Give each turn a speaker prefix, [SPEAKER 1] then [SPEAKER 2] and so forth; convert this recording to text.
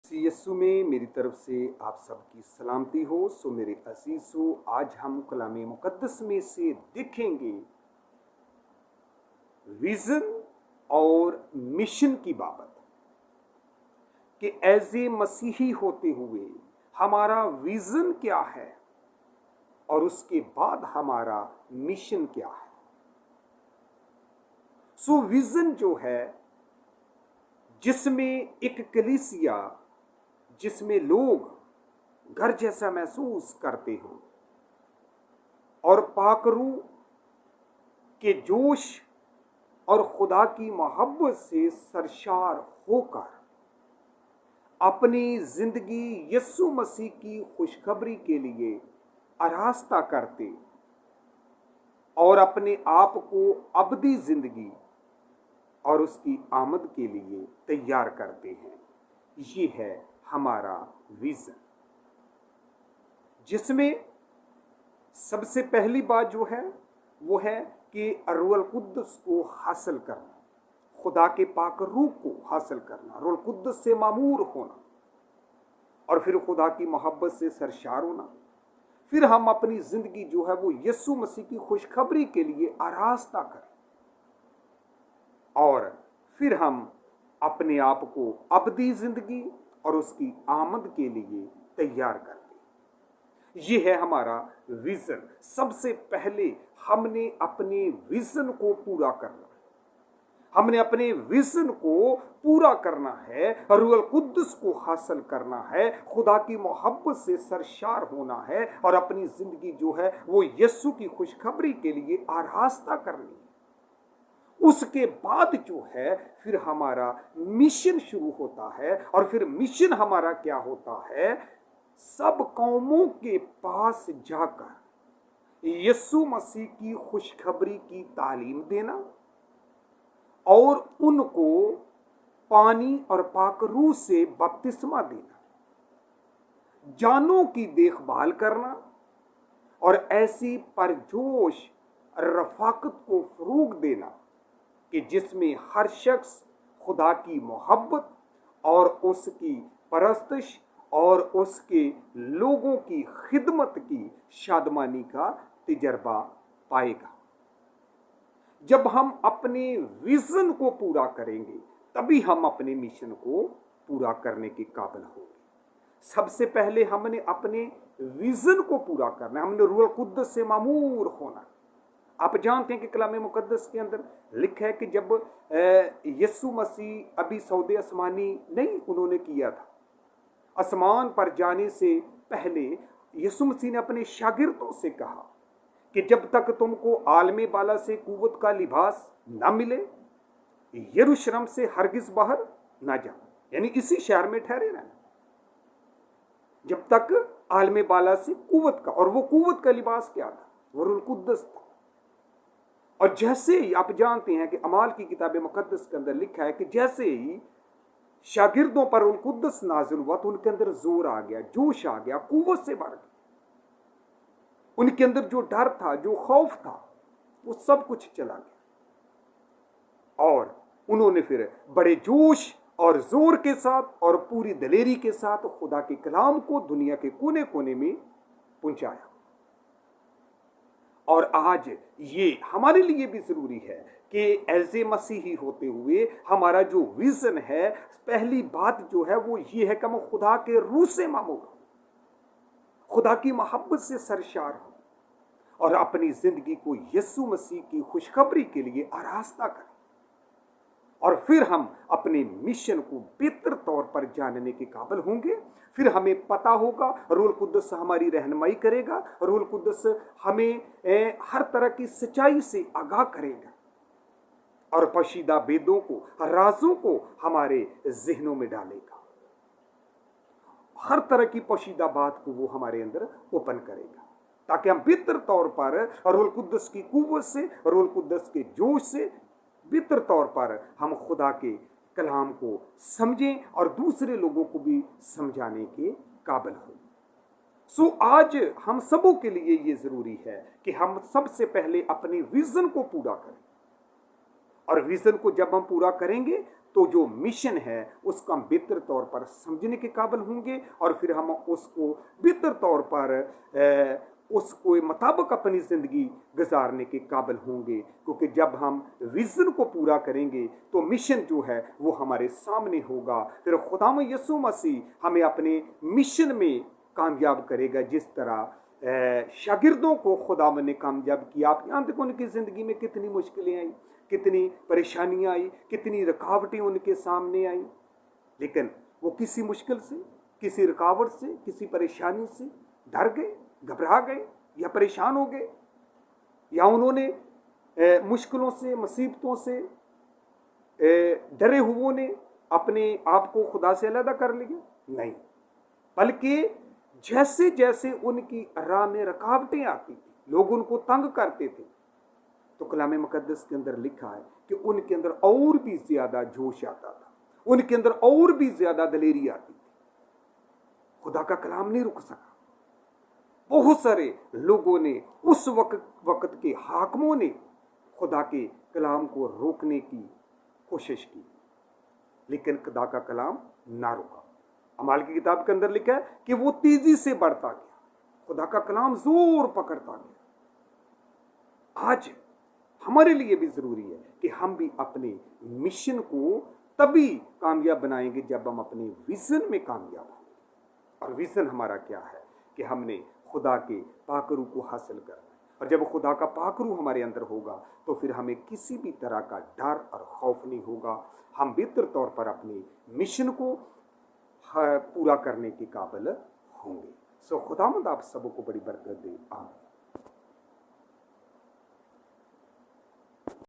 [SPEAKER 1] सी यस्सु में मेरी तरफ से आप सबकी सलामती हो। सो मेरे अजीजों, आज हम कलामे मुकद्दस में से देखेंगे विजन और मिशन की बाबत कि एज ए मसीही होते हुए हमारा विजन क्या है और उसके बाद हमारा मिशन क्या है। सो विजन जो है, जिसमें एक कलीसिया, जिसमें लोग घर जैसा महसूस करते हो और पाकरू के जोश और खुदा की मोहब्बत से सरशार होकर अपनी जिंदगी यीशु मसीह की खुशखबरी के लिए आरास्ता करते और अपने आप को अबदी जिंदगी और उसकी आमद के लिए तैयार करते हैं। ये है हमारा विजन, जिसमें सबसे पहली बात जो है वो है कि रूहुल कुद्दस को हासिल करना, खुदा के पाक रूह को हासिल करना, रूहुल कुद्दस से मामूर होना और फिर खुदा की मोहब्बत से सरशार होना। फिर हम अपनी जिंदगी जो है वो यीशु मसीह की खुशखबरी के लिए आरास्ता करें और फिर हम अपने आप को अबदी जिंदगी और उसकी आमद के लिए तैयार करते हैं। ये है हमारा विजन। सबसे पहले हमने अपने विजन को पूरा करना है। हमने अपने विजन को पूरा करना है, रूहुल कुद्दस को हासिल करना है, खुदा की मोहब्बत से सरशार होना है और अपनी जिंदगी जो है वो यीशु की खुशखबरी के लिए आरास्ता करनी है। उसके बाद जो है फिर हमारा मिशन शुरू होता है और फिर मिशन हमारा क्या होता है? सब कौमों के पास जाकर यीशु मसीह की खुशखबरी की तालीम देना और उनको पानी और पाक रूह से बपतिस्मा देना, जानों की देखभाल करना और ऐसी परजोश रफाकत को फरोग देना कि जिसमें हर शख्स खुदा की मोहब्बत और उसकी परस्तिश और उसके लोगों की खिदमत की शादमानी का तजर्बा पाएगा। जब हम अपने विजन को पूरा करेंगे तभी हम अपने मिशन को पूरा करने के काबिल होंगे। सबसे पहले हमने अपने विजन को पूरा करना है, हमने रूहुल कुद्दस से मामूर होना। आप जानते हैं कि कलामे मुकद्दस के अंदर लिखा है कि जब यीशु मसीह अभी सौदे आसमानी नहीं उन्होंने किया था, आसमान पर जाने से पहले यीशु मसीह ने अपने शागिर्दों से कहा कि जब तक तुमको आलमे बाला से कुव्वत का लिबास ना मिले, यरूशलेम से हरगिज बाहर ना जाओ, यानी इसी शहर में ठहरे रहना जब तक आलमे बाला से कुव्वत का। और वो कुव्वत का लिबास क्या था? वो रूहुल कुद्दस था। और जैसे ही आप जानते हैं कि अमाल की किताब मुकद्दस के अंदर लिखा है कि जैसे ही शागिर्दों पर रूहुल कुद्दस नाजिल हुआ तो उनके अंदर जोर आ गया, जोश आ गया, कुव्वत से बढ़ गया। उनके अंदर जो डर था, जो खौफ था, वो सब कुछ चला गया और उन्होंने फिर बड़े जोश और जोर के साथ और पूरी दलेरी के साथ खुदा के कलाम को दुनिया के कोने कोने में पहुंचाया। और आज ये हमारे लिए भी जरूरी है कि एज ए मसीही होते हुए हमारा जो विजन है, पहली बात जो है वो ये है कि हम खुदा के रूह से मामूर, खुदा की मोहब्बत से सरशार हो और अपनी जिंदगी को यीशु मसीह की खुशखबरी के लिए आरास्ता करें और फिर हम अपने मिशन को बेहतर तौर पर जानने के काबिल होंगे। फिर हमें पता होगा, रूहुल कुद्दस हमारी रहनुमाई करेगा, रूहुल कुद्दस हमें हर तरह की सच्चाई से आगाह करेगा और पशीदा भेदों को, राजों को हमारे जहनों में डालेगा। हर तरह की पशीदा बात को वो हमारे अंदर ओपन करेगा ताकि हम बेहतर तौर पर रूहुल कुद्दस की कुव्वत से, रूहुल कुद्दस के जोश से बेहतर तौर पर हम खुदा के कलाम को समझें और दूसरे लोगों को भी समझाने के काबिल हो। सो आज हम सबों के लिए ये जरूरी है कि हम सबसे पहले अपने विजन को पूरा करें और विजन को जब हम पूरा करेंगे तो जो मिशन है उसको हम बेहतर तौर पर समझने के काबिल होंगे और फिर हम उसको बेहतर तौर पर उसको मुताबिक अपनी ज़िंदगी गुजारने के काबिल होंगे, क्योंकि जब हम विज़न को पूरा करेंगे तो मिशन जो है वो हमारे सामने होगा। फिर खुदाम यसु मसीह हमें अपने मिशन में कामयाब करेगा, जिस तरह शागिर्दों को खुदाम ने कामयाब किया। आप यहाँ देखो उनकी ज़िंदगी में कितनी मुश्किलें आई, कितनी परेशानियाँ आई, कितनी रुकावटें उनके सामने आई, लेकिन वो किसी मुश्किल से, किसी रुकावट से, किसी परेशानी से डर गए, घबरा गए या परेशान हो गए, या उन्होंने मुश्किलों से, मुसीबतों से डरे हुओं ने अपने आप को खुदा से अलग कर लिया? नहीं, बल्कि जैसे जैसे उनकी राह में रुकावटें आती थी, लोग उनको तंग करते थे, तो कलाम मुकद्दस के अंदर लिखा है कि उनके अंदर और भी ज्यादा जोश आता था, उनके अंदर और भी ज्यादा दलेरी आती थी। खुदा का कलाम नहीं रुक सका। बहुत सारे लोगों ने, उस वक्त के हाकिमों ने खुदा के कलाम को रोकने की कोशिश की, लेकिन खुदा का कलाम ना रुका। अमाल की किताब के अंदर लिखा है कि वो तेजी से बढ़ता गया, खुदा का कलाम जोर पकड़ता गया। आज हमारे लिए भी जरूरी है कि हम भी अपने मिशन को तभी कामयाब बनाएंगे जब हम अपने विजन में कामयाब होंगे। और विजन हमारा क्या है कि हमने खुदा के पाकरू को हासिल करना है, और जब खुदा का पाकरू हमारे अंदर होगा तो फिर हमें किसी भी तरह का डर और खौफ नहीं होगा। हम बेहतर तौर पर अपने मिशन को पूरा करने के काबिल होंगे। सो खुदावंद आप सबको बड़ी बरकत दे। आमीन।